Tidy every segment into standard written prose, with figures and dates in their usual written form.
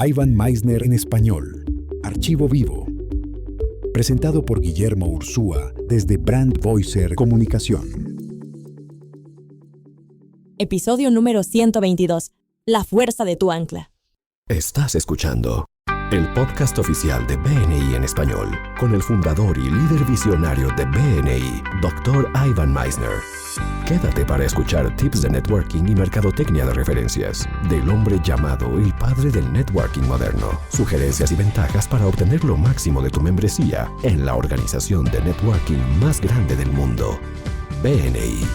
Ivan Misner en español. Archivo vivo. Presentado por Guillermo Ursúa desde Brand Voicer Comunicación. Episodio número 122. La fuerza de tu ancla. Estás escuchando el podcast oficial de BNI en español, con el fundador y líder visionario de BNI, Dr. Ivan Misner. Quédate para escuchar tips de networking y mercadotecnia de referencias del hombre llamado el padre del networking moderno. Sugerencias y ventajas para obtener lo máximo de tu membresía en la organización de networking más grande del mundo, BNI.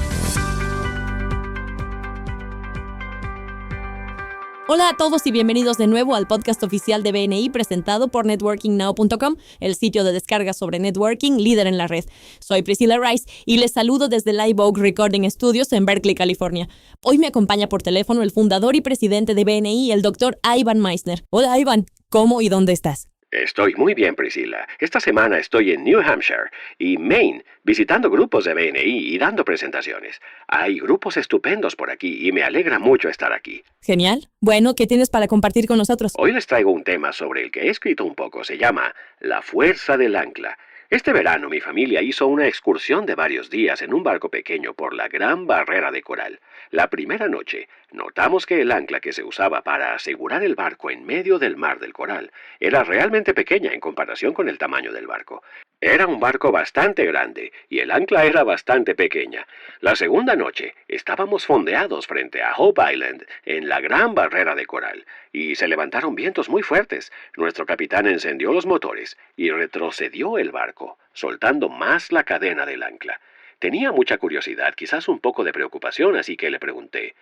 Hola a todos y bienvenidos de nuevo al podcast oficial de BNI presentado por networkingnow.com, el sitio de descarga sobre networking líder en la red. Soy Priscilla Rice y les saludo desde Live Oak Recording Studios en Berkeley, California. Hoy me acompaña por teléfono el fundador y presidente de BNI, el Dr. Ivan Misner. Hola Ivan, ¿cómo y dónde estás? Estoy muy bien, Priscilla. Esta semana estoy en New Hampshire y Maine, visitando grupos de BNI y dando presentaciones. Hay grupos estupendos por aquí y me alegra mucho estar aquí. Genial. Bueno, ¿qué tienes para compartir con nosotros? Hoy les traigo un tema sobre el que he escrito un poco. Se llama La fuerza del ancla. Este verano mi familia hizo una excursión de varios días en un barco pequeño por la Gran Barrera de Coral. La primera noche, notamos que el ancla que se usaba para asegurar el barco en medio del mar del Coral era realmente pequeña en comparación con el tamaño del barco. Era un barco bastante grande y el ancla era bastante pequeña. La segunda noche, estábamos fondeados frente a Hope Island en la Gran Barrera de Coral y se levantaron vientos muy fuertes. Nuestro capitán encendió los motores y retrocedió el barco, soltando más la cadena del ancla. Tenía mucha curiosidad, quizás un poco de preocupación, así que le pregunté,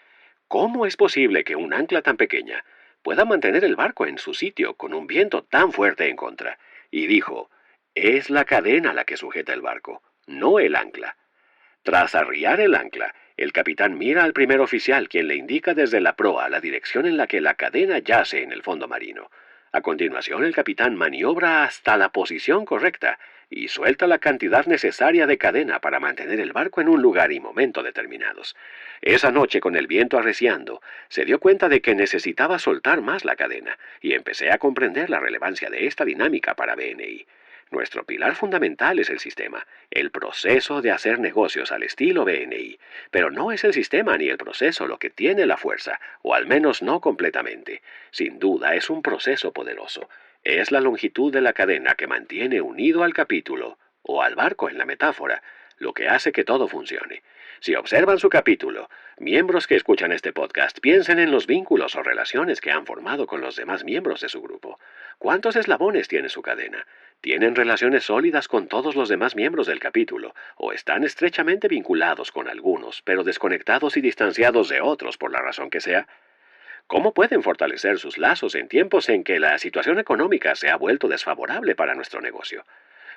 ¿cómo es posible que un ancla tan pequeña pueda mantener el barco en su sitio con un viento tan fuerte en contra? Y dijo, es la cadena la que sujeta el barco, no el ancla. Tras arriar el ancla, el capitán mira al primer oficial, quien le indica desde la proa la dirección en la que la cadena yace en el fondo marino. A continuación, el capitán maniobra hasta la posición correcta y suelta la cantidad necesaria de cadena para mantener el barco en un lugar y momento determinados. Esa noche, con el viento arreciando, se dio cuenta de que necesitaba soltar más la cadena y empecé a comprender la relevancia de esta dinámica para BNI. Nuestro pilar fundamental es el sistema, el proceso de hacer negocios al estilo BNI. Pero no es el sistema ni el proceso lo que tiene la fuerza, o al menos no completamente. Sin duda es un proceso poderoso. Es la longitud de la cadena que mantiene unido al capítulo, o al barco en la metáfora, lo que hace que todo funcione. Si observan su capítulo, miembros que escuchan este podcast piensen en los vínculos o relaciones que han formado con los demás miembros de su grupo. ¿Cuántos eslabones tiene su cadena? ¿Tienen relaciones sólidas con todos los demás miembros del capítulo? ¿O están estrechamente vinculados con algunos, pero desconectados y distanciados de otros por la razón que sea? ¿Cómo pueden fortalecer sus lazos en tiempos en que la situación económica se ha vuelto desfavorable para nuestro negocio?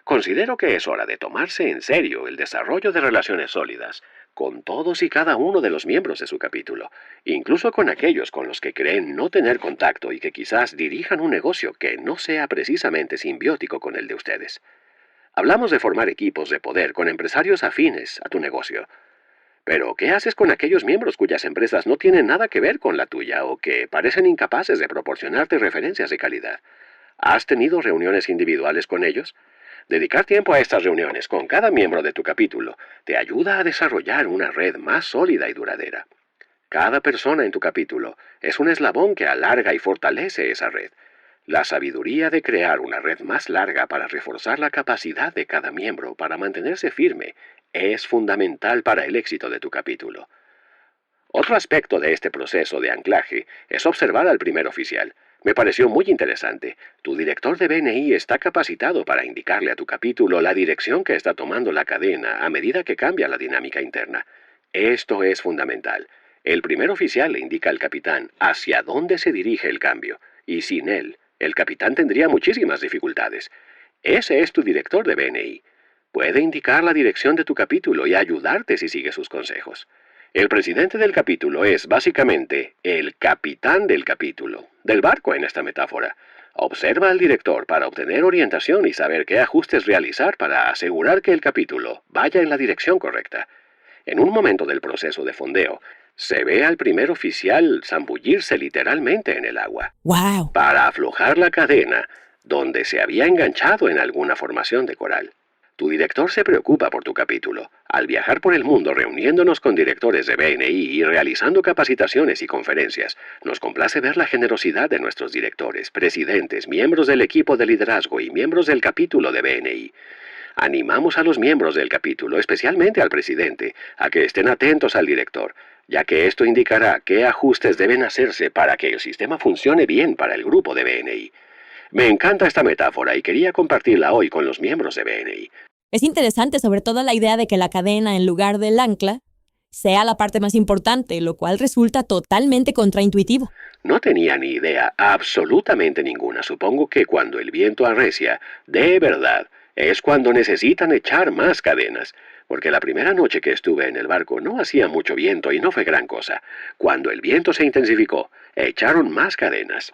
Considero que es hora de tomarse en serio el desarrollo de relaciones sólidas con todos y cada uno de los miembros de su capítulo, incluso con aquellos con los que creen no tener contacto y que quizás dirijan un negocio que no sea precisamente simbiótico con el de ustedes. Hablamos de formar equipos de poder con empresarios afines a tu negocio. Pero, ¿qué haces con aquellos miembros cuyas empresas no tienen nada que ver con la tuya o que parecen incapaces de proporcionarte referencias de calidad? ¿Has tenido reuniones individuales con ellos? Dedicar tiempo a estas reuniones con cada miembro de tu capítulo te ayuda a desarrollar una red más sólida y duradera. Cada persona en tu capítulo es un eslabón que alarga y fortalece esa red. La sabiduría de crear una red más larga para reforzar la capacidad de cada miembro para mantenerse firme es fundamental para el éxito de tu capítulo. Otro aspecto de este proceso de anclaje es observar al primer oficial. Me pareció muy interesante. Tu director de BNI está capacitado para indicarle a tu capítulo la dirección que está tomando la cadena a medida que cambia la dinámica interna. Esto es fundamental. El primer oficial le indica al capitán hacia dónde se dirige el cambio, y sin él, el capitán tendría muchísimas dificultades. Ese es tu director de BNI. Puede indicar la dirección de tu capítulo y ayudarte si sigues sus consejos. El presidente del capítulo es, básicamente, el capitán del capítulo, del barco en esta metáfora. Observa al director para obtener orientación y saber qué ajustes realizar para asegurar que el capítulo vaya en la dirección correcta. En un momento del proceso de fondeo, Se ve al primer oficial zambullirse literalmente en el agua ¡Wow! para aflojar la cadena donde se había enganchado en alguna formación de coral. Tu director se preocupa por tu capítulo. Al viajar por el mundo reuniéndonos con directores de BNI y realizando capacitaciones y conferencias, nos complace ver la generosidad de nuestros directores, presidentes, miembros del equipo de liderazgo y miembros del capítulo de BNI. Animamos a los miembros del capítulo, especialmente al presidente, a que estén atentos al director, ya que esto indicará qué ajustes deben hacerse para que el sistema funcione bien para el grupo de BNI. Me encanta esta metáfora y quería compartirla hoy con los miembros de BNI. Es interesante sobre todo la idea de que la cadena en lugar del ancla sea la parte más importante, lo cual resulta totalmente contraintuitivo. No tenía ni idea, absolutamente ninguna. Supongo que cuando el viento arrecia, de verdad, es cuando necesitan echar más cadenas. Porque la primera noche que estuve en el barco no hacía mucho viento y no fue gran cosa. Cuando el viento se intensificó, echaron más cadenas.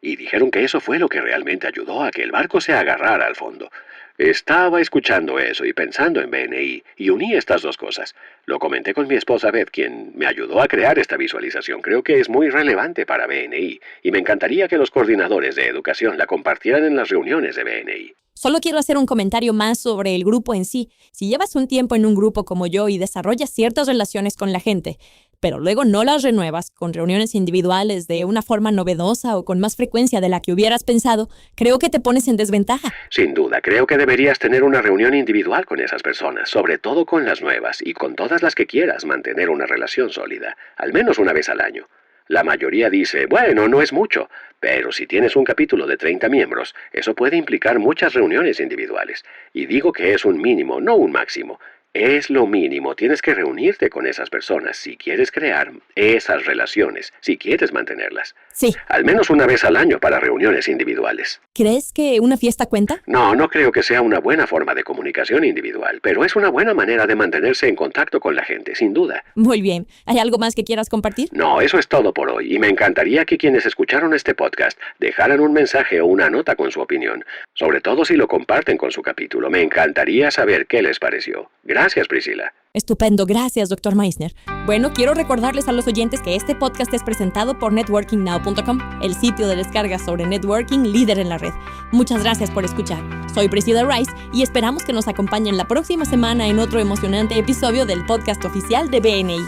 Y dijeron que eso fue lo que realmente ayudó a que el barco se agarrara al fondo. Estaba escuchando eso y pensando en BNI y uní estas dos cosas. Lo comenté con mi esposa Beth, quien me ayudó a crear esta visualización. Creo que es muy relevante para BNI y me encantaría que los coordinadores de educación la compartieran en las reuniones de BNI. Solo quiero hacer un comentario más sobre el grupo en sí. Si llevas un tiempo en un grupo como yo y desarrollas ciertas relaciones con la gente, pero luego no las renuevas con reuniones individuales de una forma novedosa o con más frecuencia de la que hubieras pensado, creo que te pones en desventaja. Sin duda, creo que deberías tener una reunión individual con esas personas, sobre todo con las nuevas y con todas las que quieras mantener una relación sólida, al menos una vez al año. La mayoría dice, bueno, no es mucho, pero si tienes un capítulo de 30 miembros, eso puede implicar muchas reuniones individuales. Y digo que es un mínimo, no un máximo. Es lo mínimo, tienes que reunirte con esas personas si quieres crear esas relaciones, si quieres mantenerlas. Sí. Al menos una vez al año para reuniones individuales. ¿Crees que una fiesta cuenta? No creo que sea una buena forma de comunicación individual, pero es una buena manera de mantenerse en contacto con la gente, sin duda. Muy bien. ¿Hay algo más que quieras compartir? No, eso es todo por hoy, y me encantaría que quienes escucharon este podcast dejaran un mensaje o una nota con su opinión, sobre todo si lo comparten con su capítulo. Me encantaría saber qué les pareció. Gracias, Priscila. Estupendo, gracias, Dr. Meissner. Bueno, quiero recordarles a los oyentes que este podcast es presentado por networkingnow.com, el sitio de descarga sobre networking líder en la red. Muchas gracias por escuchar. Soy Priscilla Rice y esperamos que nos acompañen la próxima semana en otro emocionante episodio del podcast oficial de BNI.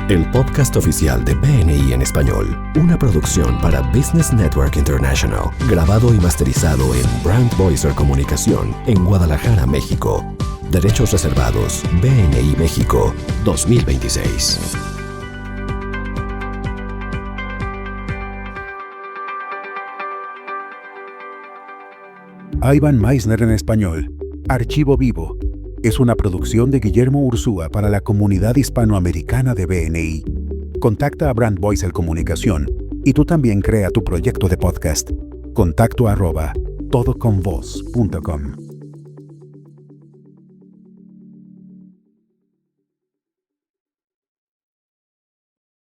El podcast oficial de BNI en español, una producción para Business Network International, grabado y masterizado en Brand Voicer Comunicación en Guadalajara, México. Derechos reservados, BNI México, 2026. Ivan Meissner en español. Archivo Vivo. Es una producción de Guillermo Ursúa para la comunidad hispanoamericana de BNI. Contacta a Brand Voicer Comunicación y tú también crea tu proyecto de podcast. Contacto @todoconvoz.com